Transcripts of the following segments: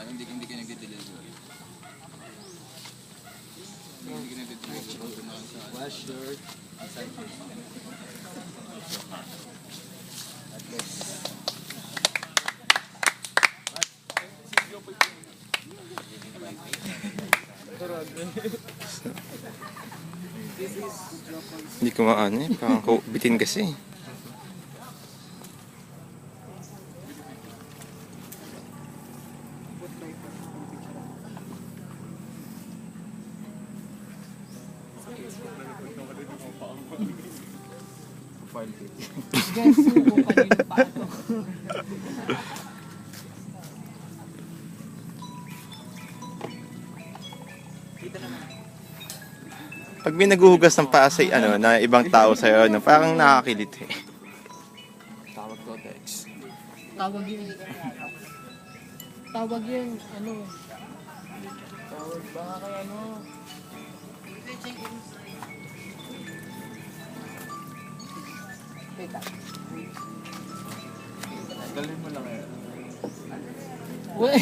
hindi ka nag-deliver. Hindi ka nag-deliver. Wash your Hindi ko maano eh. Parang bitin kasi. guys, kung kanino pa ito. Pag may naguhugas ng paa sa na ibang tao sa'yo, parang nakakilit eh. Tawag to, Dex. Tawag yun. Tawag yun, ano. Tawag baka kay ano. Wait lang. Galin mo lang eh. Uy!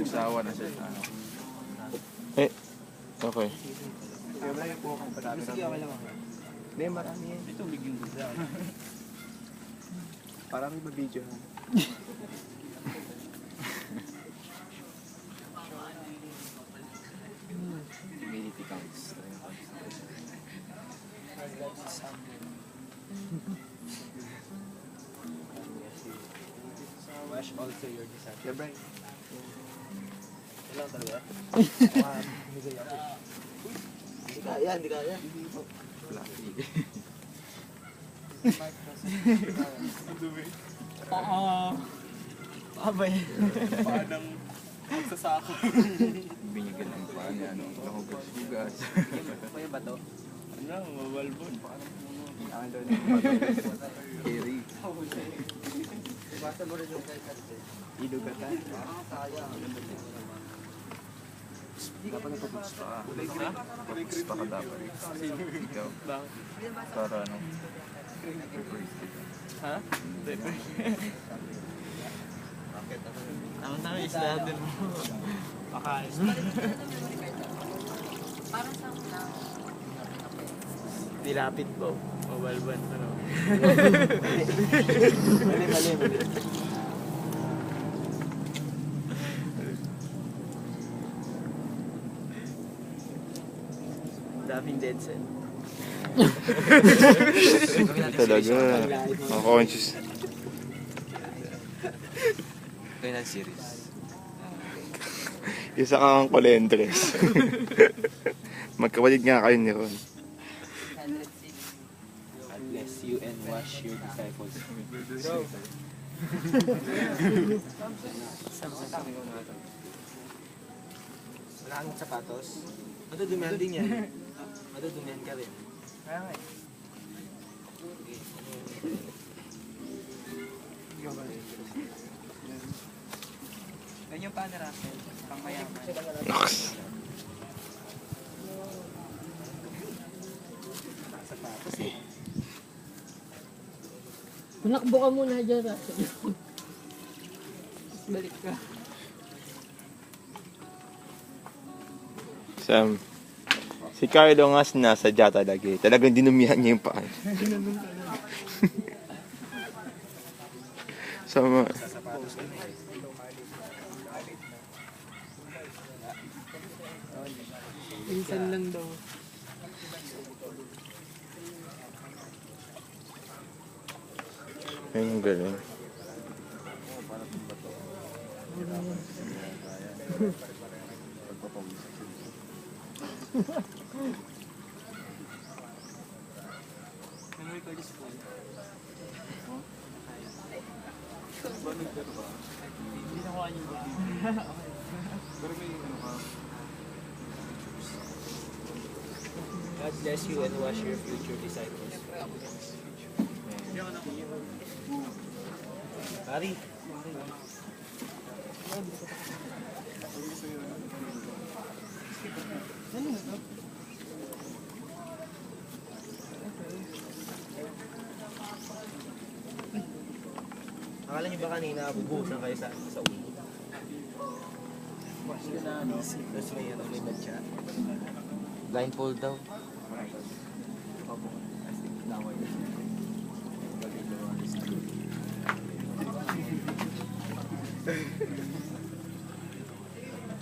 Sawa na siya. Eh, okay. Kaya wala yung po kung padami. Sige, okay lang ako. Hindi, marami yan. Ito, bigyan ko siya. Parang may mabidyo ha. Humidity counts. Wash also your design. Yeah, Brian. Kailangan talaga? Hindi kaya. Hindi kaya. Abay. Paanang magsasaka. Binigyan ng paan yan. Nahugas-hugas. Kaya ba to? Ano, mabalbon. Paanang puno. Inalo ng Carry. Basta mo rin yung kay Karte. Idugatan. Sayang. Dapat nagpaputs pa. Paputs pa ka dapat. Ikaw. Bakit? Para ano? Ha? Tama-tama yung isla din mo. Pakain. Para sa una. Dilapit po. Mabalban. Ano? Mali. Daming dead cell. Talaga. Conscious. Kaya na series. Isa kang kolendres. Magkapatid nga kayo ni Ron. God bless you and wash your disciples. Wala kang sapatos? Madudumihan din yan. Madudumihan ka rin. Kaya nga eh. Ganyan pa ni Russell. Pangmayaman. Nox. Sapatos eh. Punakbo ka muna dyan, Russell. Balik ka. Sam. Si Carlo nga sinasadya talaga eh. Talagang dinumihan niya yung paa. Sama. Minsan lang daw. Ayun ang galing. Memory card is full. Hindi nakuha niyo ba? Pero may ano ka? God bless you and wash your future disciples. Pari. Akala niyo ba kanina bubuhusan kayo sa ulo? Tapos may ano, may batya. Blindfold daw.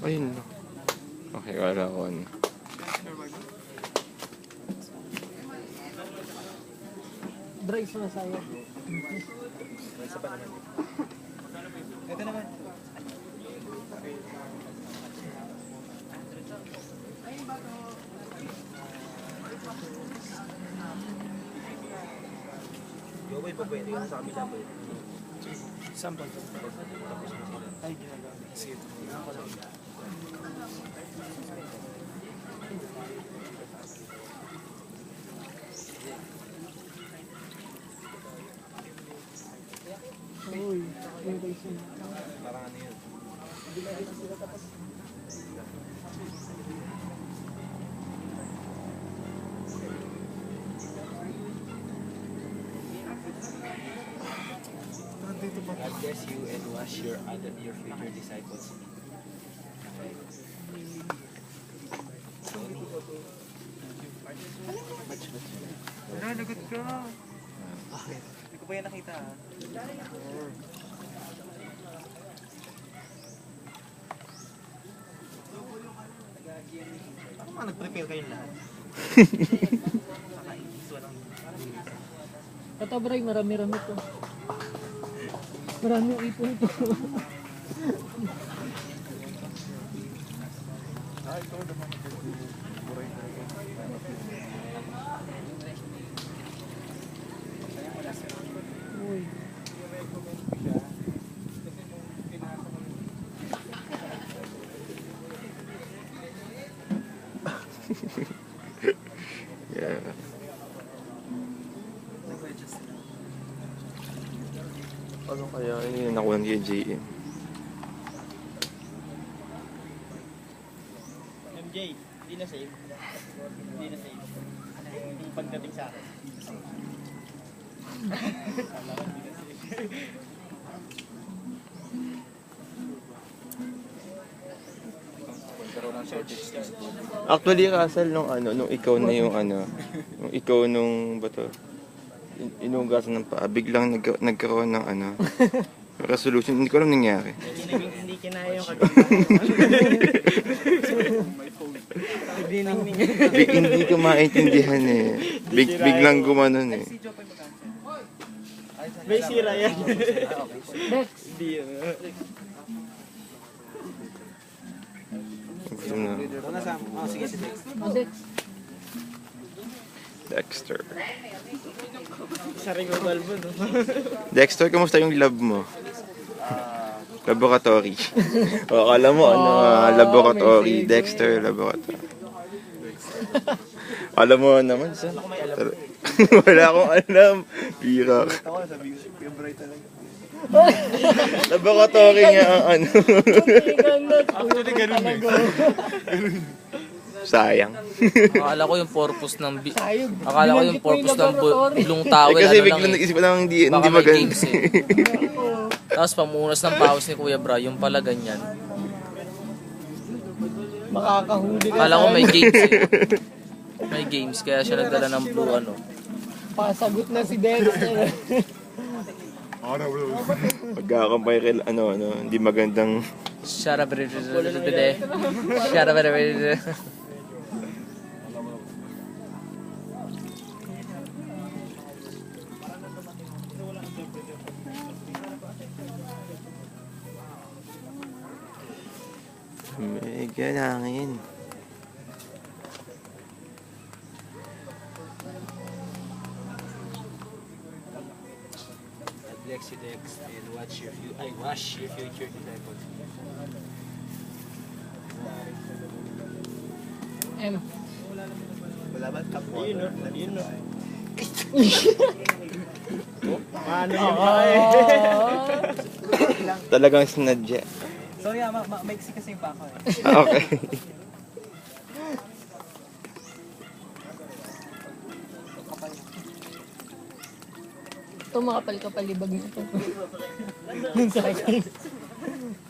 Ayun. Okay, wala ko ano. Bryce na sa'yo. Isa pa naman. Ito naman. Yo, boy, pwede ka sa kabila, boy. Sample. Ay, ginagawa. Sige. Uy, yung Bryce na. Parang ano yun. God bless you and wash your future disciples. Wala, lagot ka. Hindi ko pa yan nakita ha. Paano mga nag-prepare kayong lahat? Ito, Bray, marami-rami to. Maraming ipon to. Uy. Yeah. Ano kaya yun yung nakuha kay JM? MJ, hindi na save. Hindi na save. Yung pagdating sa akin. Actually, Russell, nung ikaw na yung nung ikaw nung, bato, inugasan ng paa, biglang nagkaroon ng resolution, hindi ko alam nangyari. Hindi kinaya yung kaganda. Hindi ko maintindihan eh. Biglang gumanon eh. May sira yan. Dex, Hindi yun. Gusto na. Sige, sige. Dex. Dexter. Sa Ringo Balbo, no? Dexter, kamusta yung lab mo? Laboratory. O, akala mo, laboratory. Dexter, laboratory. Alam mo naman, sa... Wala akong alam. Pira. Laboratory nga ang Actually, ganun Sayang. Akala ko yung purpose ng Sayog. akala ko yung Binanggit mo purpose ng laboratory. blong towel Kasi ano lang biglang eh. nag-isip ko lang hindi Baka may maganda. games eh. Tapos pamunas ng pawis ni Kuya Bra, yung pala ganyan. Makakahuli ka. Akala ko may sa- games eh. May games, kaya siya nagdala ng blue ano. Pasagot na si Dexter. Pagkakampay kay hindi magandang Shut up, shut up, may ganangin. God bless you, Dex, and wash your future disciples. Wala ba? Cup water. Yun, no? Paano yun pa eh? Talagang sinadya. So yeah, maiksi kasi yung pako eh. Okay. Ito makapal-kapal libag nito. Sa akin.